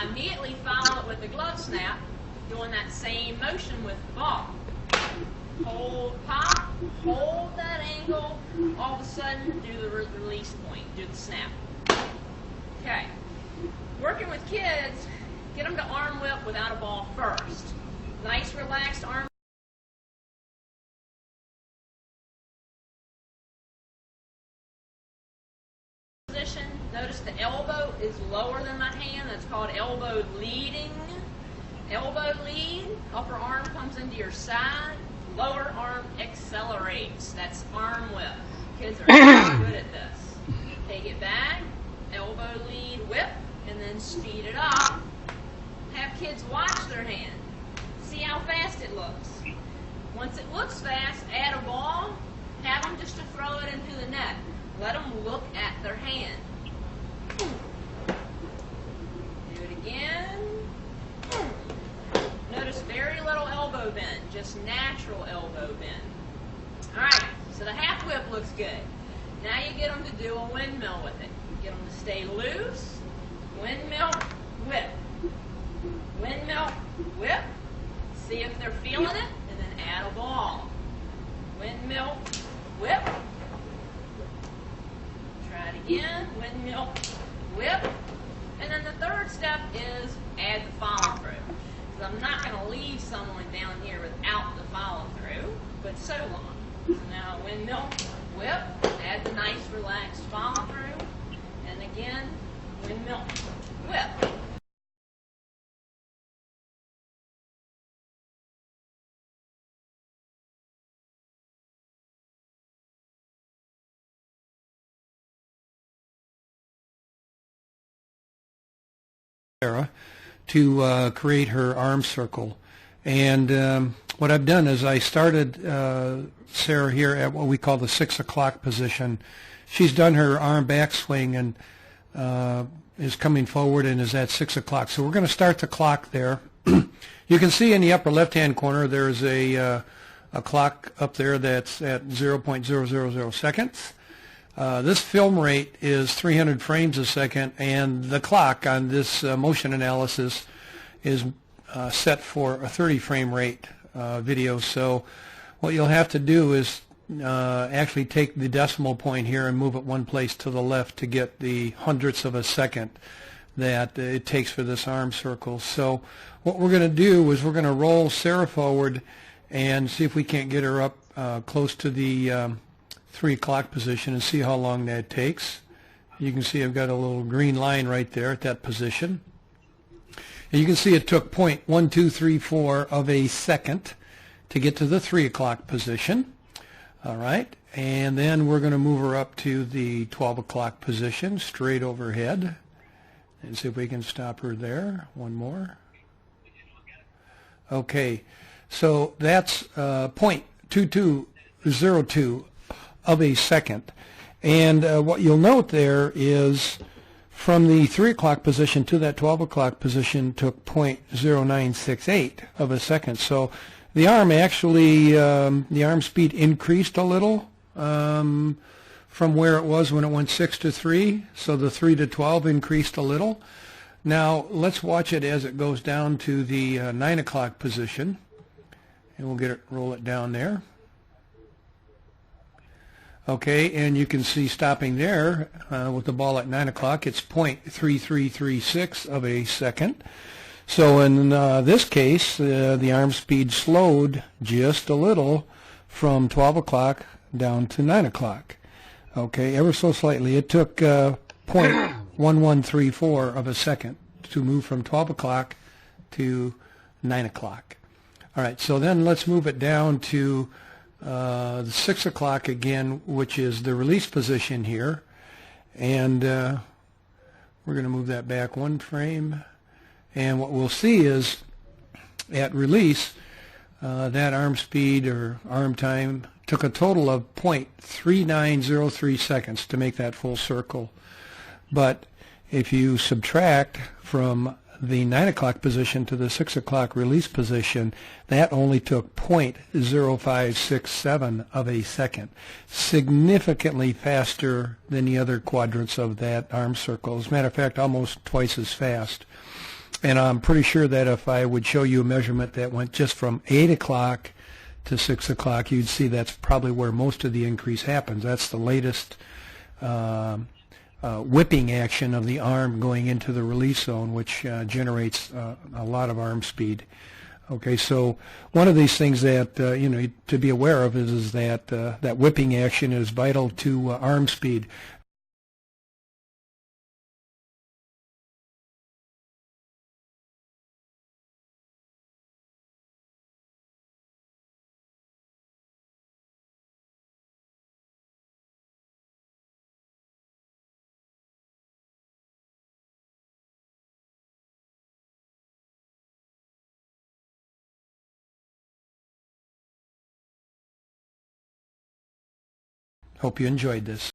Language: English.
immediately follow it with the glove snap, doing that same motion with the ball. Hold, pop, hold that angle, all of a sudden do the release point, do the snap. Okay. Working with kids, get them to arm whip without a ball first. Nice relaxed arm position. Notice the elbow is lower than my hand. That's called elbow leading. Elbow lead, upper arm comes into your side, lower arm accelerates. That's arm whip. Kids are very good at this. Take it back, elbow lead, whip, and then speed it up. Have kids watch their hand. See how fast it looks. Once it looks fast, add a ball. Have them just to throw it into the net. Let them look at their hand. Do it again. Notice very little elbow bend, just natural elbow bend. All right, so the half whip looks good. Now you get them to do a windmill with it. Get them to stay loose. Windmill, whip. Windmill, whip. See if they're feeling it, and then add a ball. Windmill, whip. Try it again. Windmill, whip. And then the third step is add the follow through. Because I'm not going to leave someone down here without the follow through, but so long. So now windmill, whip, add the nice relaxed follow through, and again, windmill, whip. Sarah to create her arm circle. And what I've done is I started Sarah here at what we call the 6 o'clock position. She's done her arm backswing and is coming forward and is at 6 o'clock. So we're going to start the clock there. You can see in the upper left-hand corner there's a clock up there that's at 0.000 seconds. This film rate is 300 frames a second, and the clock on this motion analysis is set for a 30 frame rate video. So what you'll have to do is actually take the decimal point here and move it one place to the left to get the hundredths of a second that it takes for this arm circle. So what we're going to do is we're going to roll Sarah forward and see if we can't get her up close to the 3 o'clock position and see how long that takes. You can see I've got a little green line right there at that position. And you can see it took 0.1234 of a second to get to the 3 o'clock position. All right, and then we're going to move her up to the 12 o'clock position, straight overhead, and see if we can stop her there. One more. Okay, so that's 0.2202 of a second. And what you'll note there is from the 3 o'clock position to that 12 o'clock position took 0.0968 of a second. So the arm actually, the arm speed increased a little from where it was when it went 6 to 3. So the 3 to 12 increased a little. Now let's watch it as it goes down to the 9 o'clock position. And we'll get it, roll it down there. Okay, and you can see stopping there with the ball at 9 o'clock, it's 0.3336 of a second. So in this case, the arm speed slowed just a little from 12 o'clock down to 9 o'clock. Okay, ever so slightly. It took 0.1134 of a second to move from 12 o'clock to 9 o'clock. All right, so then let's move it down to the 6 o'clock again, which is the release position here, and we're going to move that back one frame, and what we'll see is at release that arm speed or arm time took a total of 0.3903 seconds to make that full circle. But if you subtract from the 9 o'clock position to the 6 o'clock release position, that only took 0.0567 of a second, significantly faster than the other quadrants of that arm circle. As a matter of fact, almost twice as fast. And I'm pretty sure that if I would show you a measurement that went just from 8 o'clock to 6 o'clock, you'd see that's probably where most of the increase happens. That's the latest whipping action of the arm going into the release zone, which generates a lot of arm speed. Okay, so one of these things that you know, to be aware of is that that whipping action is vital to arm speed. Hope you enjoyed this.